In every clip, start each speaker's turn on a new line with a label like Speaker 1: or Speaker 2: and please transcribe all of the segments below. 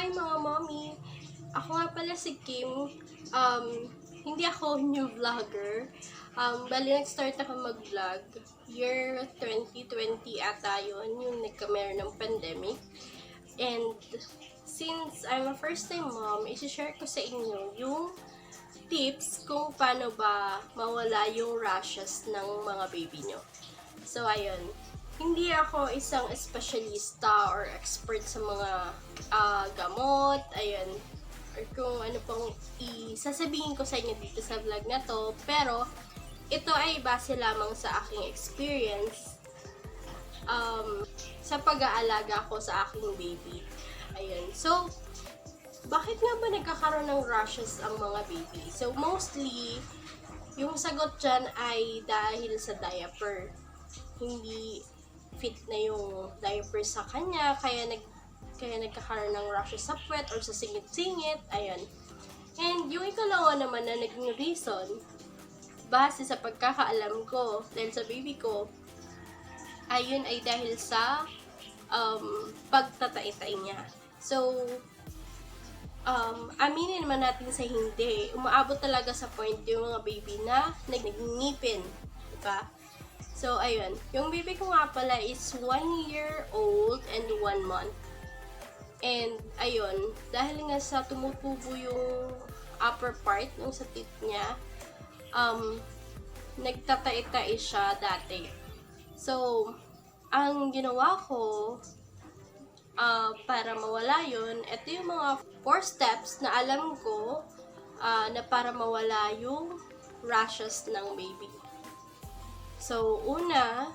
Speaker 1: Hi mga mommy! Ako nga pala si Kim. Hindi ako new vlogger. Bali nag-start ako mag-vlog. Year 2020 ata yun, yung nagkameron ng pandemic. And since I'm a first time mom, isi-share ko sa inyo yung tips kung paano ba mawala yung rashes ng mga baby nyo. So, ayun. Hindi ako isang espesyalista or expert sa mga gamot, ayun, or kung ano pang isasabihin ko sa inyo dito sa vlog na to. Pero, ito ay base lamang sa aking experience sa pag-aalaga ko sa aking baby. Ayun. So, bakit nga ba nagkakaroon ng rashes ang mga baby? So, mostly, yung sagot dyan ay dahil sa diaper. Hindi fit na yung diaper sa kanya, kaya nagkakaroon ng rashes sa puwet or sa singit-singit, ayan. And yung ikalawa naman na naging reason, base sa pagkakaalam ko, dahil sa baby ko, ayun ay dahil sa pagtatay-tay niya. So, aminin naman natin sa hindi, umaabot talaga sa point yung mga baby na nagngipin, diba? So, ayun. Yung baby ko nga pala is 1 year old and 1 month. And, ayun, dahil nga sa tumutubo yung upper part ng sa teeth niya, nagtatay-tay siya dati. So, ang ginawa ko, para mawala yun, ito yung mga 4 steps na alam ko na para mawala yung rashes ng baby. So, una,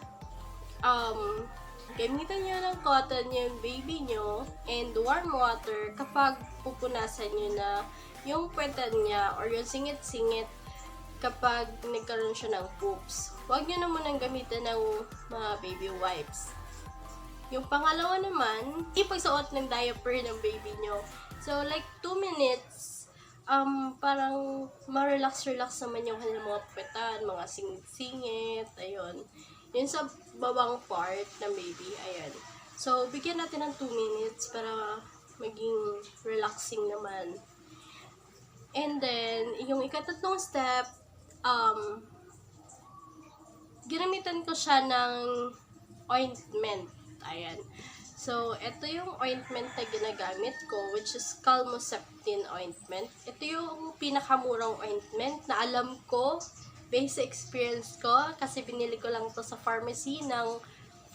Speaker 1: gamitan nyo ng cotton yung baby nyo and warm water kapag pupunasan nyo na yung puwetan niya or yung singit-singit kapag nagkaroon siya ng poops. Huwag nyo na munang gamitan ng mga baby wipes. Yung pangalawa naman, ipagsuot ng diaper ng baby nyo. So, like 2 minutes, parang ma-relax naman yung kanilang mga puwetan, mga singit-singit, ayun. Yun sa babang part ng baby, ayan. So, bigyan natin ng 2 minutes para maging relaxing naman. And then, yung ikatatlong step, ginamitan ko siya ng ointment, ayan. So, ito yung ointment na ginagamit ko, which is Calmoseptin ointment. Ito yung pinakamurang ointment na alam ko, based sa experience ko, kasi binili ko lang to sa pharmacy ng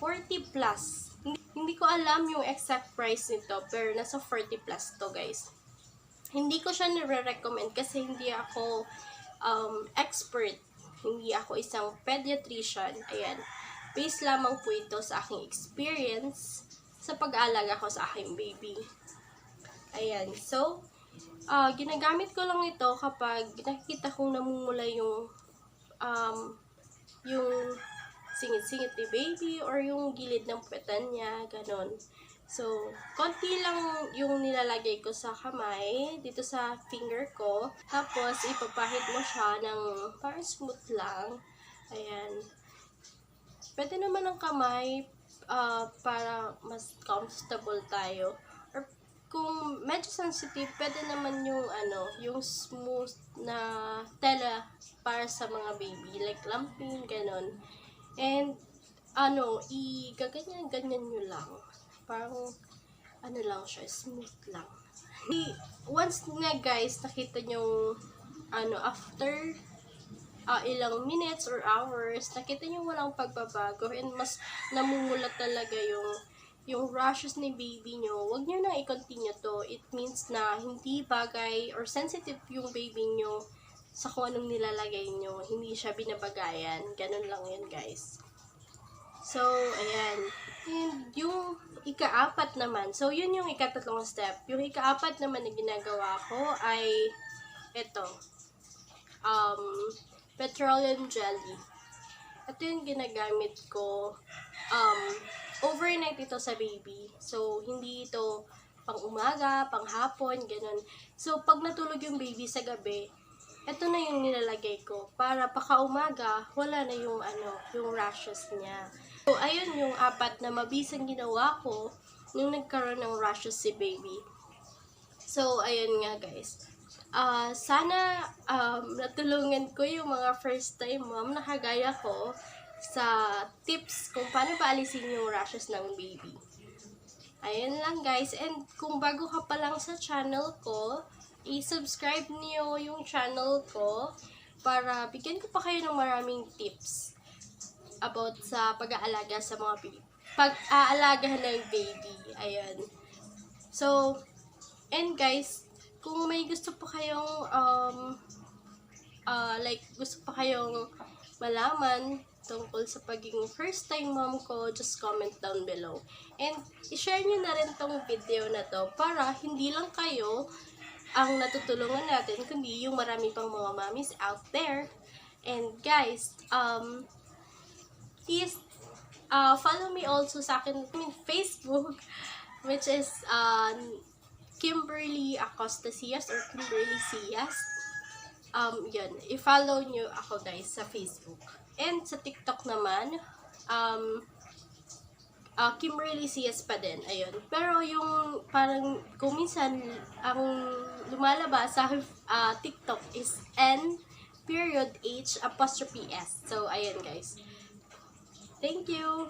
Speaker 1: 40 plus. Hindi ko alam yung exact price nito, pero nasa 40 plus to, guys. Hindi ko siya nire-recommend kasi hindi ako expert. Hindi ako isang pediatrician. Ayan. Based lamang po ito sa aking experience sa pag-aalaga ko sa aking baby. Ayan. So, ginagamit ko lang ito kapag nakikita kong namumula yung singit-singit ni baby or yung gilid ng puwetan niya, ganon. So, konti lang yung nilalagay ko sa kamay, dito sa finger ko. Tapos, ipapahid mo siya ng parang smooth lang. Ayan. Pwede naman ng kamay, para mas comfortable tayo. Or kung medyo sensitive, pwede naman yung smooth na tela para sa mga baby, like lampin, ganon. And gaganyan nyo lang. Parang lang siya, smooth lang. Once na guys, nakita nyo after ilang minutes or hours, nakita nyo walang pagbabago and mas namumulat talaga yung rashes ni baby nyo, wag nyo na i-continue to. It means na hindi bagay or sensitive yung baby nyo sa kung anong nilalagay nyo. Hindi siya binabagayan. Ganun lang yun, guys. So, ayan. And yung ika-4 naman, so yun yung ika-3 step. Yung ika-4 naman na ginagawa ko ay ito. Petroleum jelly. Ito yung ginagamit ko. Overnight ito sa baby. So, hindi ito pang umaga, pang hapon, ganun. So, pag natulog yung baby sa gabi, ito na yung nilalagay ko. Para paka-umaga, wala na yung rashes niya. So, ayun yung 4 na mabisang ginawa ko nung nagkaroon ng rashes si baby. So, ayun nga guys. Sana natulungan ko yung mga first time mom na kagaya ko sa tips kung paano ba alisin yung rashes ng baby. Ayun lang guys. And kung bago ka pa lang sa channel ko, i-subscribe niyo yung channel ko para bigyan ko pa kayo ng maraming tips about sa pag-aalaga sa mga pag-aalaga ng baby. Ayun. So, and guys, kung may gusto pa kayong gusto pa kayong malaman tungkol sa pagiging first time mom ko, just comment down below. And i-share nyo na rin tong video na to para hindi lang kayo ang natutulungan natin, kundi yung marami pang mga mommies out there. And guys, please follow me also sa akin Facebook, which is Kimberly Acosta Cias or Kimberly Cias. Yun, i-follow nyo ako guys sa Facebook. And sa TikTok naman, Kimberly Cias pa din, ayun. Pero yung parang kung minsan ang lumalabas sa TikTok is N.H'_S. So, ayun guys. Thank you!